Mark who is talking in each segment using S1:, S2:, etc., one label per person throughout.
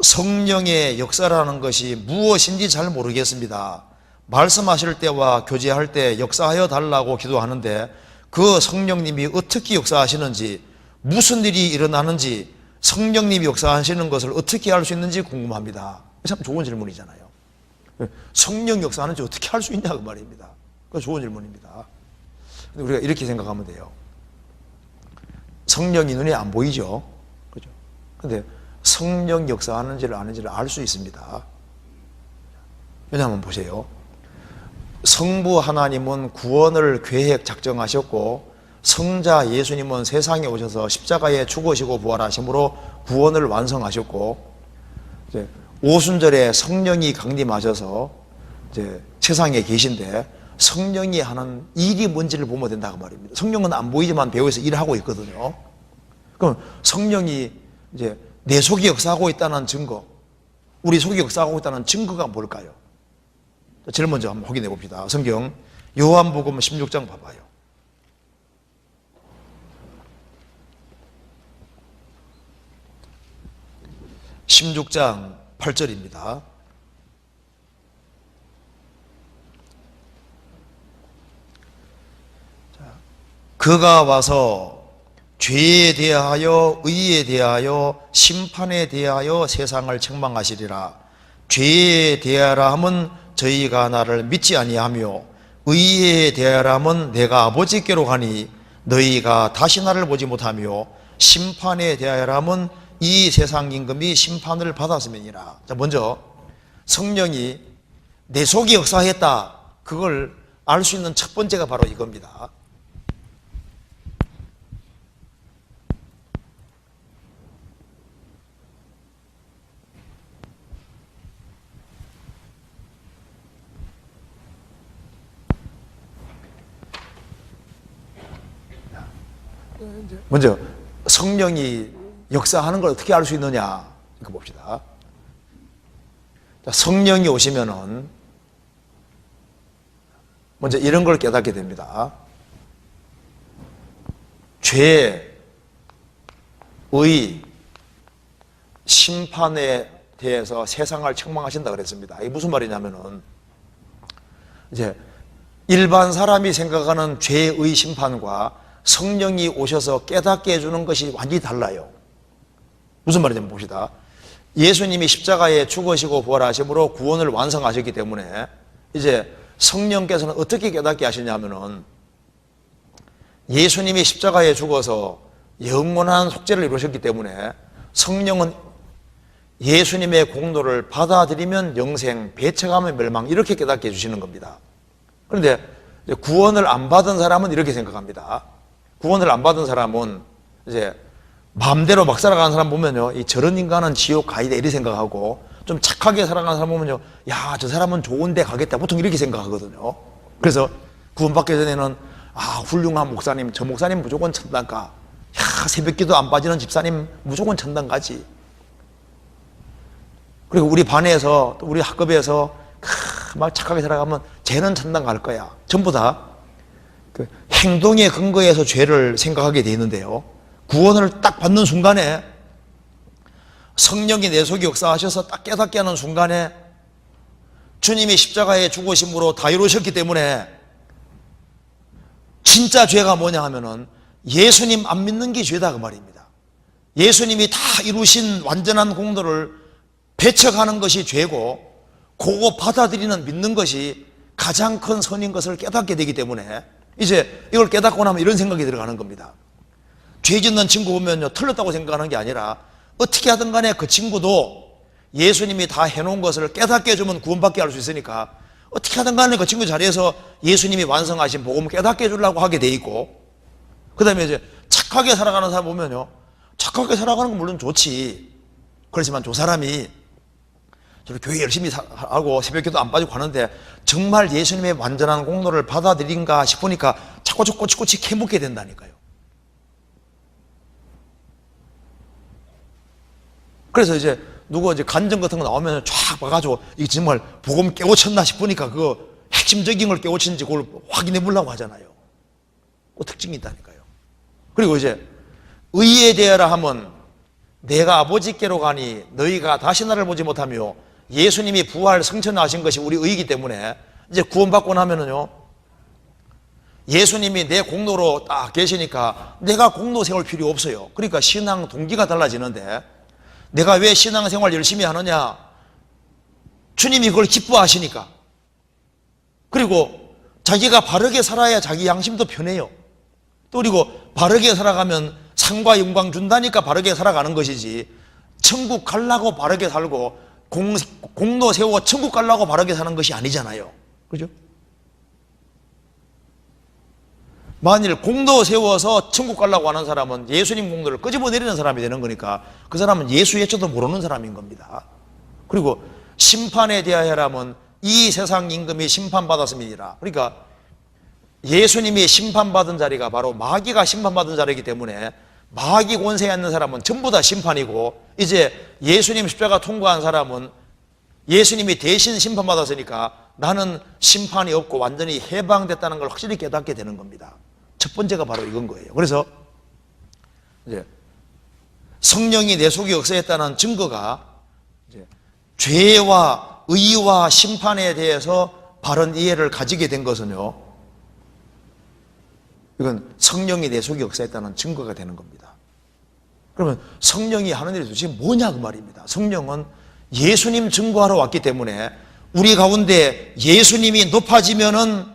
S1: 성령의 역사라는 것이 무엇인지 잘 모르겠습니다. 말씀하실 때와 교제할 때 역사하여 달라고 기도하는데 그 성령님이 어떻게 역사하시는지, 무슨 일이 일어나는지, 성령님이 역사하시는 것을 어떻게 알 수 있는지 궁금합니다. 참 좋은 질문이잖아요. 성령 역사하는지 어떻게 알 수 있냐 그 말입니다. 그 좋은 질문입니다. 근데 우리가 이렇게 생각하면 돼요. 성령이 눈에 안 보이죠. 그죠? 근데 성령 역사하는지를 아는지를 알 수 있습니다. 왜냐하면 보세요. 성부 하나님은 구원을 계획 작정하셨고, 성자 예수님은 세상에 오셔서 십자가에 죽으시고 부활하심으로 구원을 완성하셨고, 이제 오순절에 성령이 강림하셔서 이제 세상에 계신데 성령이 하는 일이 뭔지를 보면 된다고 말입니다. 성령은 안 보이지만 배후에서 일하고 있거든요. 그럼 성령이 이제 내 속에 역사하고 있다는 증거, 우리 속에 역사하고 있다는 증거가 뭘까요? 제일 먼저 한번 확인해 봅시다. 성경 요한복음 16장 봐봐요. 16장 8절입니다. 그가 와서 죄에 대하여 의에 대하여 심판에 대하여 세상을 책망하시리라. 죄에 대하라 함은 저희가 나를 믿지 아니하며 의에 대하라 함은 내가 아버지께로 가니 너희가 다시 나를 보지 못하며 심판에 대하라 함은 이 세상 임금이 심판을 받았음이니라. 자, 먼저 성령이 내 속에 역사했다, 그걸 알 수 있는 첫 번째가 바로 이겁니다. 먼저 성령이 역사하는 걸 어떻게 알 수 있느냐, 이거 봅시다. 성령이 오시면은 먼저 이런 걸 깨닫게 됩니다. 죄, 의, 심판에 대해서 세상을 책망하신다 그랬습니다. 이게 무슨 말이냐면은 이제 일반 사람이 생각하는 죄의 심판과 성령이 오셔서 깨닫게 해주는 것이 완전히 달라요. 무슨 말이냐면 봅시다. 예수님이 십자가에 죽으시고 부활하심으로 구원을 완성하셨기 때문에 이제 성령께서는 어떻게 깨닫게 하시냐면은 예수님이 십자가에 죽어서 영원한 속죄를 이루셨기 때문에 성령은 예수님의 공로를 받아들이면 영생, 배척하면 멸망, 이렇게 깨닫게 해주시는 겁니다. 그런데 구원을 안 받은 사람은 이렇게 생각합니다. 구원을 안 받은 사람은 이제 마음대로 막 살아가는 사람 보면요, 이 저런 인간은 지옥 가이다 이렇게 생각하고, 좀 착하게 살아가는 사람 보면요, 야, 저 사람은 좋은 데 가겠다, 보통 이렇게 생각하거든요. 그래서 구원받기 전에는 훌륭한 목사님, 저 목사님 무조건 천당 가, 야, 새벽기도 안 빠지는 집사님 무조건 천당 가지. 그리고 우리 반에서 또 우리 학급에서 막 착하게 살아가면 쟤는 천당 갈 거야. 전부 다 그 행동의 근거에서 죄를 생각하게 돼 있는데요, 구원을 딱 받는 순간에 성령이 내 속에 역사하셔서 딱 깨닫게 하는 순간에 주님이 십자가에 죽으심으로 다 이루셨기 때문에 진짜 죄가 뭐냐 하면은 예수님 안 믿는 게 죄다 그 말입니다. 예수님이 다 이루신 완전한 공로를 배척하는 것이 죄고, 그거 받아들이는 믿는 것이 가장 큰 선인 것을 깨닫게 되기 때문에 이제 이걸 깨닫고 나면 이런 생각이 들어가는 겁니다. 죄 짓는 친구 보면요, 틀렸다고 생각하는 게 아니라 어떻게 하든 간에 그 친구도 예수님이 다 해놓은 것을 깨닫게 해주면 구원받게 할 수 있으니까 어떻게 하든 간에 그 친구 자리에서 예수님이 완성하신 복음을 깨닫게 해주려고 하게 돼 있고, 그 다음에 이제 착하게 살아가는 사람 보면요, 착하게 살아가는 건 물론 좋지. 그렇지만 저 사람이 저를 교회 열심히 하고 새벽기도 안 빠지고 하는데 정말 예수님의 완전한 공로를 받아들인가 싶으니까 자꾸 꼬치꼬치 캐묻게 된다니까요. 그래서 이제 누구 이제 간증 같은 거 나오면 쫙 봐가지고 이게 정말 복음 깨우쳤나 싶으니까 그거 핵심적인 걸 깨우쳤는지 그걸 확인해 보려고 하잖아요. 그 특징이 있다니까요. 그리고 이제 의에 대하라 하면 내가 아버지께로 가니 너희가 다시 나를 보지 못하며, 예수님이 부활 승천하신 것이 우리 의이기 때문에 이제 구원받고 나면은요, 예수님이 내 공로로 딱 계시니까 내가 공로 세울 필요 없어요. 그러니까 신앙 동기가 달라지는데, 내가 왜 신앙생활 열심히 하느냐? 주님이 그걸 기뻐하시니까. 그리고 자기가 바르게 살아야 자기 양심도 편해요. 또 그리고 바르게 살아가면 상과 영광 준다니까 바르게 살아가는 것이지, 천국 가려고 바르게 살고 공로 세우고 천국 가려고 바르게 사는 것이 아니잖아요. 그죠? 만일 공로 세워서 천국 가려고 하는 사람은 예수님 공로를 끄집어내리는 사람이 되는 거니까 그 사람은 예수 예초도 모르는 사람인 겁니다. 그리고 심판에 대하여라면 이 세상 임금이 심판받았음이니라. 그러니까 예수님이 심판받은 자리가 바로 마귀가 심판받은 자리이기 때문에 마귀 권세에 있는 사람은 전부 다 심판이고, 이제 예수님 십자가 통과한 사람은 예수님이 대신 심판받았으니까 나는 심판이 없고 완전히 해방됐다는 걸 확실히 깨닫게 되는 겁니다. 첫 번째가 바로 이건 거예요. 그래서 이제 성령이 내 속에 역사했다는 증거가 이제 죄와 의와 심판에 대해서 바른 이해를 가지게 된 것은요, 이건 성령이 내 속에 역사했다는 증거가 되는 겁니다. 그러면 성령이 하는 일이 도대체 뭐냐 그 말입니다. 성령은 예수님 증거하러 왔기 때문에 우리 가운데 예수님이 높아지면은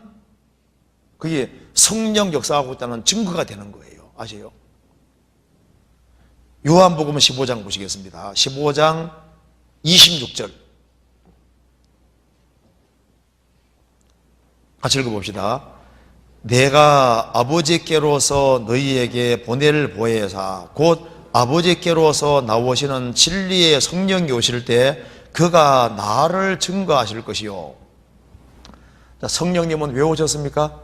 S1: 그게 성령 역사하고 있다는 증거가 되는 거예요. 아세요? 요한복음 15장 보시겠습니다. 15장 26절 같이 읽어봅시다. 내가 아버지께로서 너희에게 보낼 보혜사 곧 아버지께로서 나오시는 진리의 성령이 오실 때 그가 나를 증거하실 것이요. 자, 성령님은 왜 오셨습니까?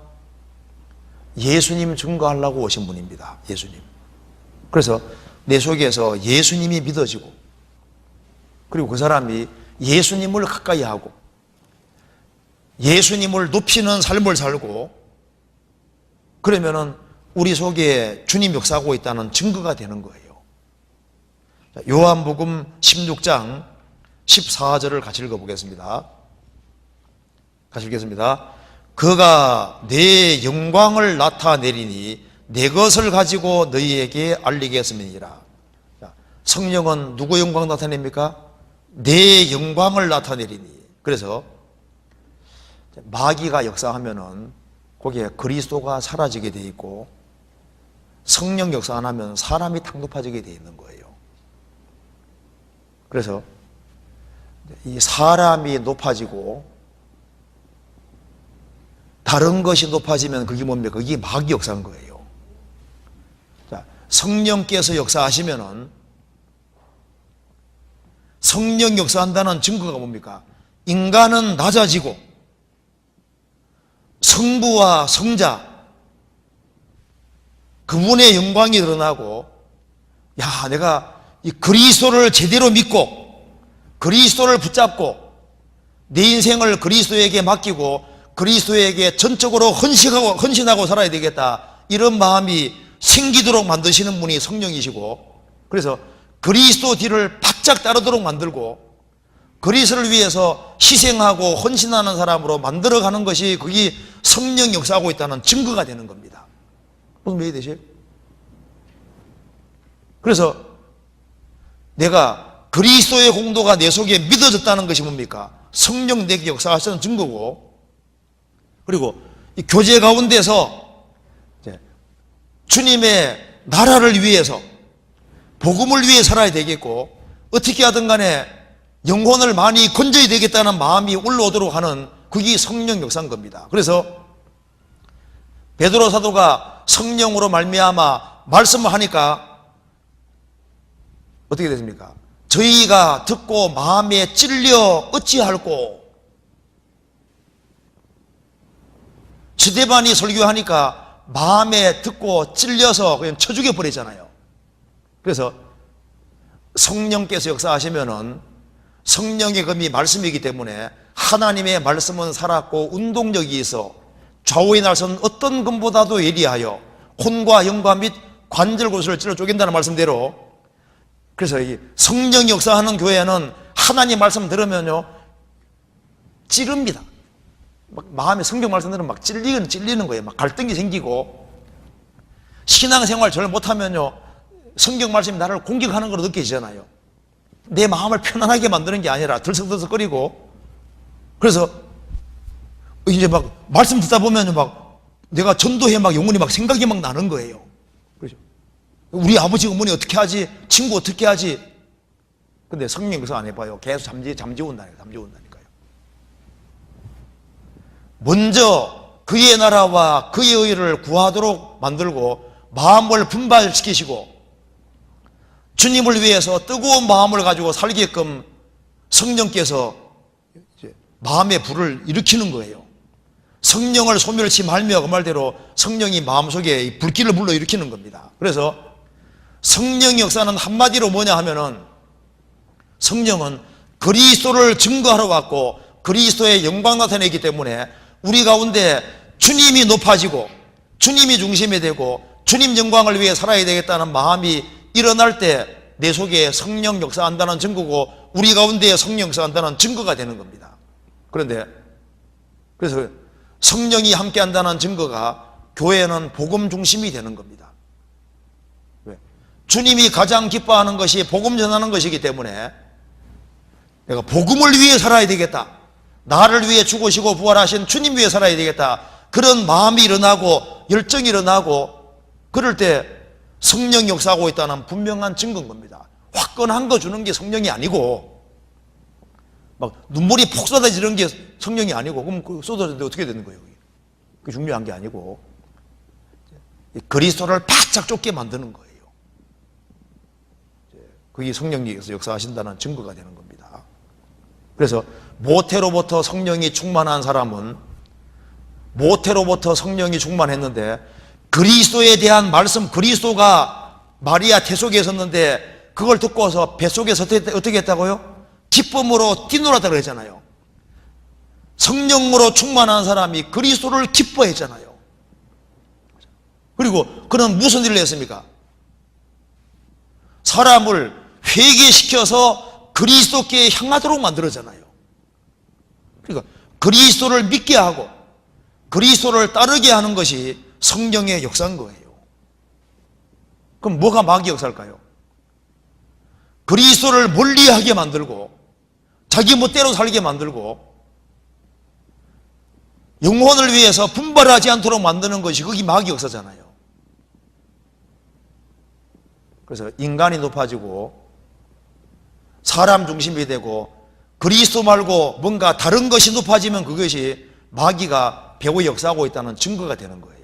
S1: 예수님 증거하려고 오신 분입니다. 예수님. 그래서 내 속에서 예수님이 믿어지고, 그리고 그 사람이 예수님을 가까이 하고 예수님을 높이는 삶을 살고, 그러면은 우리 속에 주님 역사하고 있다는 증거가 되는 거예요. 요한복음 16장 14절을 같이 읽어보겠습니다. 같이 읽겠습니다. 그가 내 영광을 나타내리니 내 것을 가지고 너희에게 알리겠음이니라. 성령은 누구 영광 나타냅니까? 내 영광을 나타내리니. 그래서 마귀가 역사하면은 거기에 그리스도가 사라지게 돼 있고, 성령 역사 안 하면 사람이 탁 높아지게 돼 있는 거예요. 그래서 이 사람이 높아지고 다른 것이 높아지면 그게 뭡니까? 그게 마귀 역사인 거예요. 자, 성령께서 역사하시면은, 성령 역사한다는 증거가 뭡니까? 인간은 낮아지고 성부와 성자 그분의 영광이 드러나고, 야, 내가 이 그리스도를 제대로 믿고 그리스도를 붙잡고 내 인생을 그리스도에게 맡기고 그리스도에게 전적으로 헌신하고 살아야 되겠다, 이런 마음이 생기도록 만드시는 분이 성령이시고, 그래서 그리스도 뒤를 바짝 따르도록 만들고 그리스도를 위해서 희생하고 헌신하는 사람으로 만들어가는 것이 그게 성령 역사하고 있다는 증거가 되는 겁니다. 무슨 말이 되세요? 그래서 내가 그리스도의 공도가 내 속에 믿어졌다는 것이 뭡니까? 성령 내게 역사하시는 증거고, 그리고 이 교제 가운데서 주님의 나라를 위해서 복음을 위해 살아야 되겠고, 어떻게 하든 간에 영혼을 많이 건져야 되겠다는 마음이 올라오도록 하는 그게 성령 역사인 겁니다. 그래서 베드로 사도가 성령으로 말미암아 말씀을 하니까 어떻게 됐습니까? 저희가 듣고 마음에 찔려 어찌할꼬. 스데반이 설교하니까 마음에 듣고 찔려서 그냥 쳐 죽여버리잖아요. 그래서 성령께서 역사하시면은 성령의 검이 말씀이기 때문에 하나님의 말씀은 살았고 운동력이 있어 좌우의 날선 어떤 검보다도 예리하여 혼과 영과 및 관절골수를 찔러 쪼갠다는 말씀대로 그래서 이 성령 역사하는 교회는 하나님 말씀 들으면요 찌릅니다. 막 마음에 성경 말씀 들으면 막 찔리는 거예요. 막 갈등이 생기고, 신앙생활 잘 못하면요 성경 말씀이 나를 공격하는 걸로 느껴지잖아요. 내 마음을 편안하게 만드는 게 아니라 들썩들썩거리고, 그래서 이제 막 말씀 듣다 보면 막 내가 전도해 막 영혼이 막 생각이 막 나는 거예요. 그렇죠? 우리 아버지 어머니 어떻게 하지? 친구 어떻게 하지? 근데 성령 역사 안 해봐요. 계속 잠재운다니까요. 먼저 그의 나라와 그의 의를 구하도록 만들고 마음을 분발시키시고 주님을 위해서 뜨거운 마음을 가지고 살게끔 성령께서 마음의 불을 일으키는 거예요. 성령을 소멸치 말며 그 말대로 성령이 마음속에 불길을 불러일으키는 겁니다. 그래서 성령 역사는 한마디로 뭐냐 하면은, 성령은 그리스도를 증거하러 왔고 그리스도의 영광 나타내기 때문에 우리 가운데 주님이 높아지고 주님이 중심이 되고 주님 영광을 위해 살아야 되겠다는 마음이 일어날 때 내 속에 성령 역사한다는 증거고 우리 가운데 성령 역사한다는 증거가 되는 겁니다. 그런데 그래서 성령이 함께 한다는 증거가 교회는 복음 중심이 되는 겁니다. 왜? 주님이 가장 기뻐하는 것이 복음 전하는 것이기 때문에 내가 복음을 위해 살아야 되겠다, 나를 위해 죽으시고 부활하신 주님 위해 살아야 되겠다, 그런 마음이 일어나고 열정이 일어나고 그럴 때 성령 역사하고 있다는 분명한 증거인 겁니다. 화끈한 거 주는 게 성령이 아니고, 막 눈물이 폭 쏟아지는 게 성령이 아니고, 그럼 그 쏟아지는데 어떻게 되는 거예요? 그게 중요한 게 아니고 그리스도를 바짝 쫓게 만드는 거예요. 그게 성령님께서 역사하신다는 증거가 되는 겁니다. 그래서 모태로부터 성령이 충만한 사람은 모태로부터 성령이 충만했는데 그리스도에 대한 말씀, 그리스도가 마리아 태속에 섰는데 그걸 듣고서 뱃속에서 어떻게 했다고요? 기쁨으로 뛰놀았다고 그랬잖아요. 성령으로 충만한 사람이 그리스도를 기뻐했잖아요. 그리고 그는 무슨 일을 했습니까? 사람을 회개시켜서 그리스도께 향하도록 만들었잖아요. 그러니까 그리스도를 믿게 하고 그리스도를 따르게 하는 것이 성령의 역사인 거예요. 그럼 뭐가 마귀 역사일까요? 그리스도를 멀리하게 만들고 자기 멋대로 살게 만들고 영혼을 위해서 분발하지 않도록 만드는 것이 그게 마귀 역사잖아요. 그래서 인간이 높아지고 사람 중심이 되고 그리스도 말고 뭔가 다른 것이 높아지면 그것이 마귀가 배후 역사하고 있다는 증거가 되는 거예요.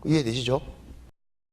S1: 이해되시죠?